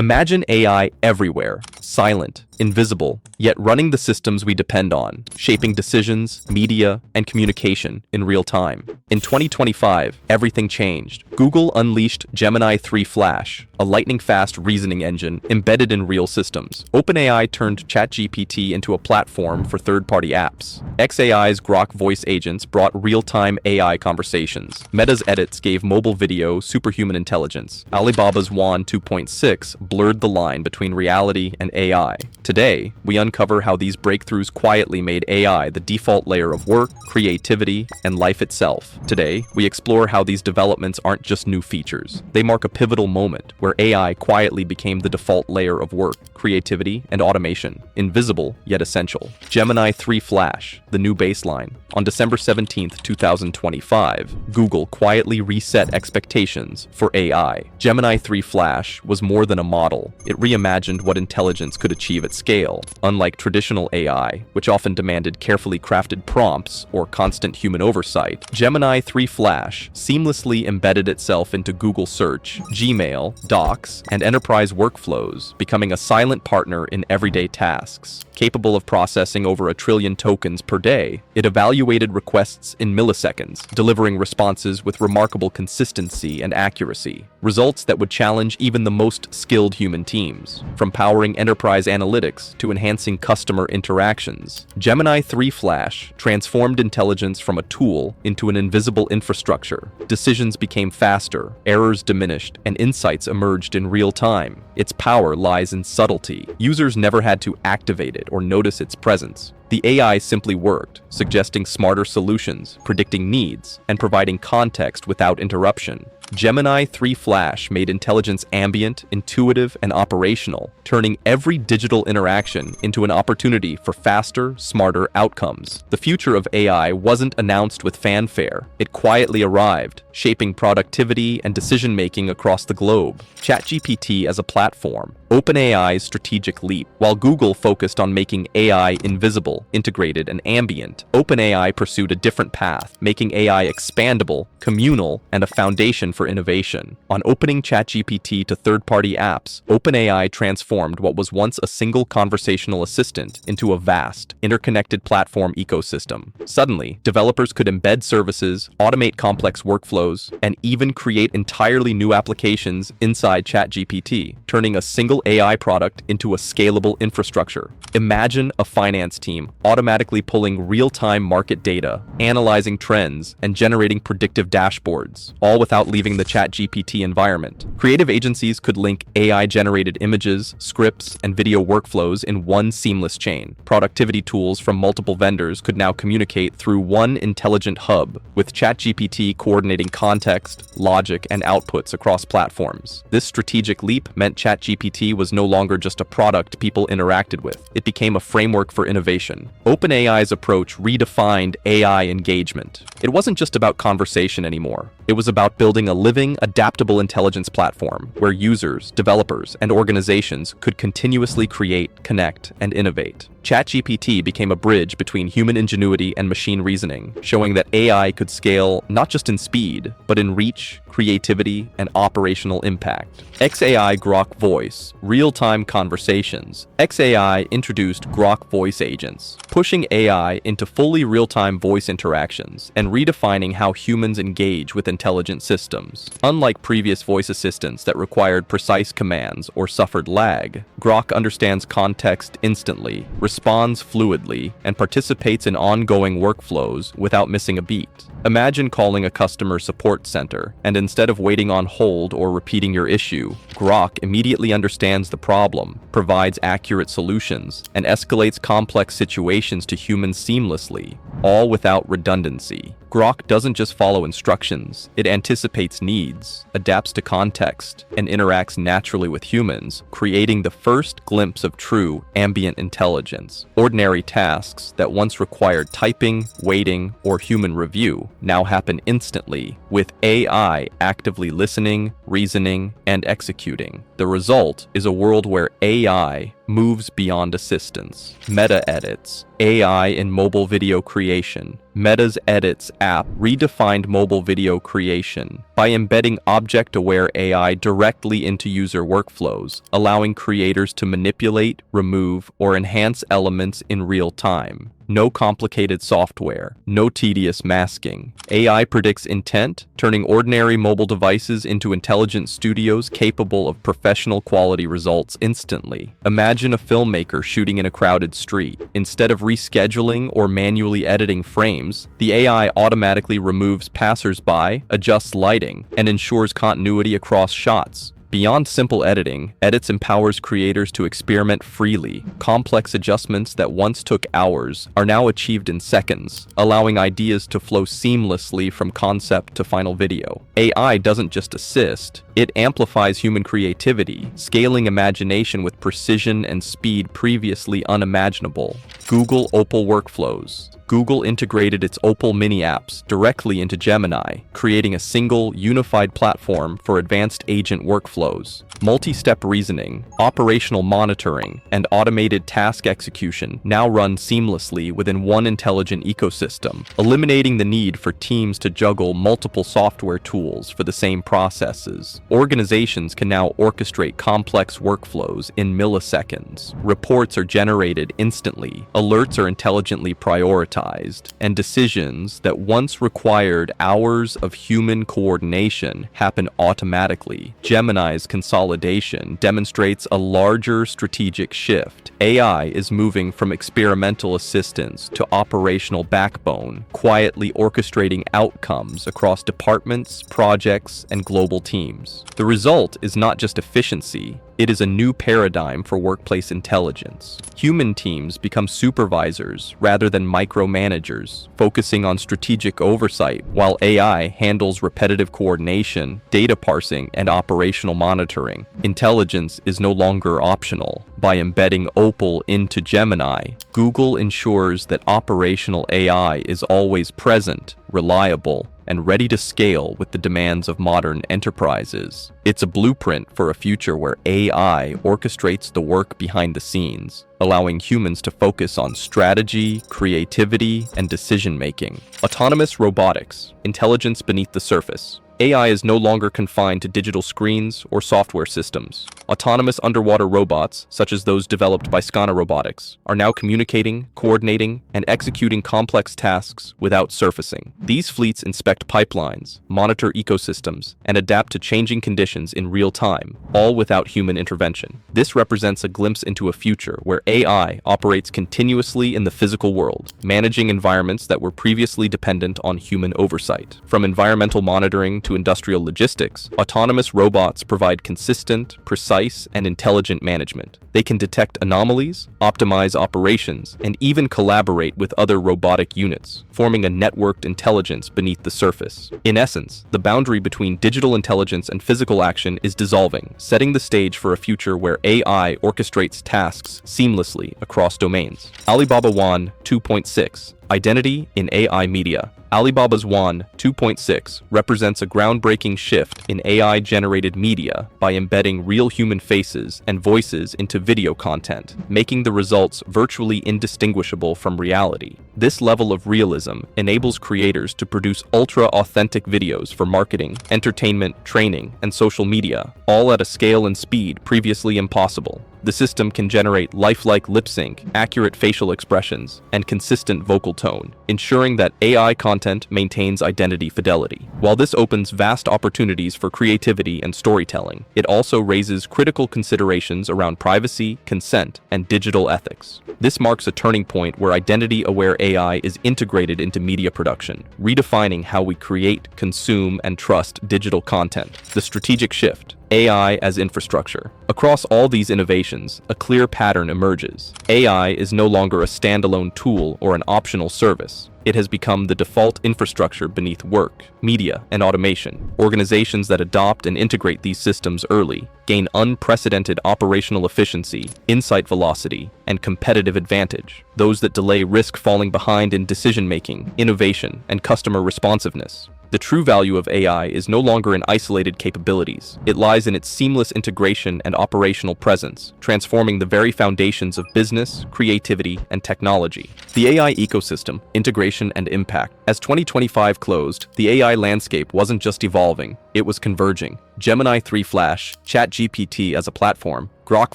Imagine AI everywhere, silent, invisible, yet running the systems we depend on, shaping decisions, media, and communication in real time. In 2025, everything changed. Google unleashed Gemini 3 Flash, a lightning-fast reasoning engine embedded in real systems. OpenAI turned ChatGPT into a platform for third-party apps. xAI's Grok Voice Agents brought real-time AI conversations. Meta's edits gave mobile video superhuman intelligence. Alibaba's Yuan 2.6 blurred the line between reality and AI. Today, we uncover how these breakthroughs quietly made AI the default layer of work, creativity, and life itself. Today, we explore how these developments aren't just new features. They mark a pivotal moment where AI quietly became the default layer of work, creativity, and automation, invisible yet essential. Gemini 3 Flash, the new baseline. On December 17, 2025, Google quietly reset expectations for AI. Gemini 3 Flash was more than a model. It reimagined what intelligence could achieve at scale. Unlike traditional AI, which often demanded carefully crafted prompts or constant human oversight, Gemini 3 Flash seamlessly embedded itself into Google Search, Gmail, Docs, and enterprise workflows, becoming a silent partner in everyday tasks. Capable of processing over 1 trillion tokens per day, it evaluated requests in milliseconds, delivering responses with remarkable consistency and accuracy, results that would challenge even the most skilled human teams. From powering enterprise analytics to enhancing customer interactions, Gemini 3 Flash transformed intelligence from a tool into an invisible infrastructure. Decisions became faster, errors diminished, and insights emerged in real time. Its power lies in subtlety. Users never had to activate it or notice its presence. The AI simply worked, suggesting smarter solutions, predicting needs, and providing context without interruption. Gemini 3 Flash made intelligence ambient, intuitive, and operational, turning every digital interaction into an opportunity for faster, smarter outcomes. The future of AI wasn't announced with fanfare. It quietly arrived, shaping productivity and decision-making across the globe. ChatGPT as a platform, OpenAI's strategic leap. While Google focused on making AI invisible, integrated, and ambient, OpenAI pursued a different path, making AI expandable, communal, and a foundation for innovation. On opening ChatGPT to third-party apps, OpenAI transformed what was once a single conversational assistant into a vast, interconnected platform ecosystem. Suddenly, developers could embed services, automate complex workflows, and even create entirely new applications inside ChatGPT, turning a single AI product into a scalable infrastructure. Imagine a finance team automatically pulling real-time market data, analyzing trends, and generating predictive dashboards, all without leaving the ChatGPT environment. Creative agencies could link AI-generated images, scripts, and video workflows in one seamless chain. Productivity tools from multiple vendors could now communicate through one intelligent hub, with ChatGPT coordinating context, logic, and outputs across platforms. This strategic leap meant ChatGPT was no longer just a product people interacted with. It became a framework for innovation. OpenAI's approach redefined AI engagement. It wasn't just about conversation anymore. It was about building a living, adaptable intelligence platform where users, developers, and organizations could continuously create, connect, and innovate. ChatGPT became a bridge between human ingenuity and machine reasoning, showing that AI could scale not just in speed, but in reach, creativity, and operational impact. xAI Grok Voice, real-time conversations. xAI introduced Grok Voice Agents, pushing AI into fully real-time voice interactions and redefining how humans engage with intelligent systems. Unlike previous voice assistants that required precise commands or suffered lag, Grok understands context instantly, responds fluidly, and participates in ongoing workflows without missing a beat. Imagine calling a customer support center, and instead of waiting on hold or repeating your issue, Grok immediately understands the problem, provides accurate solutions, and escalates complex situations to humans seamlessly, all without redundancy. Grok doesn't just follow instructions, it anticipates needs, adapts to context, and interacts naturally with humans, creating the first glimpse of true ambient intelligence. Ordinary tasks that once required typing, waiting, or human review now happen instantly, with AI actively listening, reasoning, and executing. The result is a world where AI moves beyond assistance. Meta edits. AI in mobile video creation. Meta's Edits app redefined mobile video creation by embedding object-aware AI directly into user workflows, allowing creators to manipulate, remove, or enhance elements in real time. No complicated software, no tedious masking. AI predicts intent, turning ordinary mobile devices into intelligent studios capable of professional quality results instantly. Imagine a filmmaker shooting in a crowded street. Instead of rescheduling or manually editing frames, the AI automatically removes passers-by, adjusts lighting, and ensures continuity across shots. Beyond simple editing, Edits empowers creators to experiment freely. Complex adjustments that once took hours are now achieved in seconds, allowing ideas to flow seamlessly from concept to final video. AI doesn't just assist, it amplifies human creativity, scaling imagination with precision and speed previously unimaginable. Google Opal workflows. Google integrated its Opal mini apps directly into Gemini, creating a single, unified platform for advanced agent workflows. Multi-step reasoning, operational monitoring, and automated task execution now run seamlessly within one intelligent ecosystem, eliminating the need for teams to juggle multiple software tools for the same processes. Organizations can now orchestrate complex workflows in milliseconds. Reports are generated instantly, alerts are intelligently prioritized, and decisions that once required hours of human coordination happen automatically. Gemini's consolidation demonstrates a larger strategic shift. AI is moving from experimental assistance to operational backbone, quietly orchestrating outcomes across departments, projects, and global teams. The result is not just efficiency, it is a new paradigm for workplace intelligence. Human teams become supervisors rather than micromanagers, focusing on strategic oversight, while AI handles repetitive coordination, data parsing, and operational monitoring. Intelligence is no longer optional. By embedding Opal into Gemini, Google ensures that operational AI is always present, reliable, and ready to scale with the demands of modern enterprises. It's a blueprint for a future where AI orchestrates the work behind the scenes, allowing humans to focus on strategy, creativity, and decision-making. Autonomous robotics, intelligence beneath the surface. AI is no longer confined to digital screens or software systems. Autonomous underwater robots, such as those developed by Skana Robotics, are now communicating, coordinating, and executing complex tasks without surfacing. These fleets inspect pipelines, monitor ecosystems, and adapt to changing conditions in real time, all without human intervention. This represents a glimpse into a future where AI operates continuously in the physical world, managing environments that were previously dependent on human oversight. From environmental monitoring to industrial logistics, autonomous robots provide consistent, precise, and intelligent management. They can detect anomalies, optimize operations, and even collaborate with other robotic units, forming a networked intelligence beneath the surface. In essence, the boundary between digital intelligence and physical action is dissolving, setting the stage for a future where AI orchestrates tasks seamlessly across domains. Alibaba One 2.6. Identity in AI media. Alibaba's One 2.6 represents a groundbreaking shift in AI-generated media by embedding real human faces and voices into video content, making the results virtually indistinguishable from reality. This level of realism enables creators to produce ultra-authentic videos for marketing, entertainment, training, and social media, all at a scale and speed previously impossible. The system can generate lifelike lip sync, accurate facial expressions, and consistent vocal tone, ensuring that AI content maintains identity fidelity. While this opens vast opportunities for creativity and storytelling, it also raises critical considerations around privacy, consent, and digital ethics. This marks a turning point where identity-aware AI is integrated into media production, redefining how we create, consume, and trust digital content. The strategic shift. AI as infrastructure. Across all these innovations, a clear pattern emerges. AI is no longer a standalone tool or an optional service. It has become the default infrastructure beneath work, media, and automation. Organizations that adopt and integrate these systems early gain unprecedented operational efficiency, insight velocity, and competitive advantage. Those that delay risk falling behind in decision-making, innovation, and customer responsiveness. The true value of AI is no longer in isolated capabilities. It lies in its seamless integration and operational presence, transforming the very foundations of business, creativity, and technology. The AI ecosystem, integration, and impact. As 2025 closed, the AI landscape wasn't just evolving, it was converging. Gemini 3 Flash, ChatGPT as a platform, Grok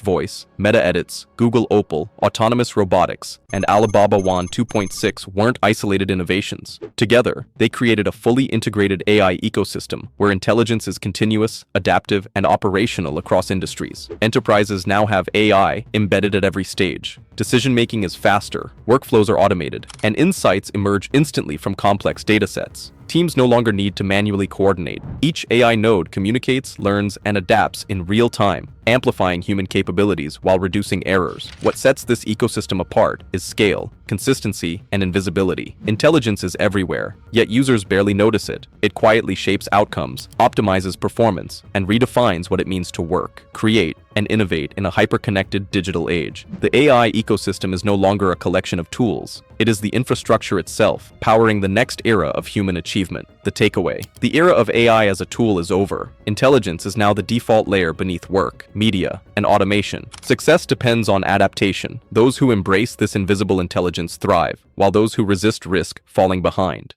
Voice, Meta Edits, Google Opal, autonomous robotics, and Alibaba Wan 2.6 weren't isolated innovations. Together, they created a fully integrated AI ecosystem where intelligence is continuous, adaptive, and operational across industries. Enterprises now have AI embedded at every stage. Decision-making is faster, workflows are automated, and insights emerge instantly from complex datasets. Teams no longer need to manually coordinate. Each AI node communicates, learns, and adapts in real time, amplifying human capabilities while reducing errors. What sets this ecosystem apart is scale, consistency, and invisibility. Intelligence is everywhere, yet users barely notice it. It quietly shapes outcomes, optimizes performance, and redefines what it means to work, create, and innovate in a hyper-connected digital age. The AI ecosystem is no longer a collection of tools. It is the infrastructure itself, powering the next era of human achievement. The takeaway: the era of AI as a tool is over. Intelligence is now the default layer beneath work, media, and automation. Success depends on adaptation. Those who embrace this invisible intelligence thrive, while those who resist risk falling behind.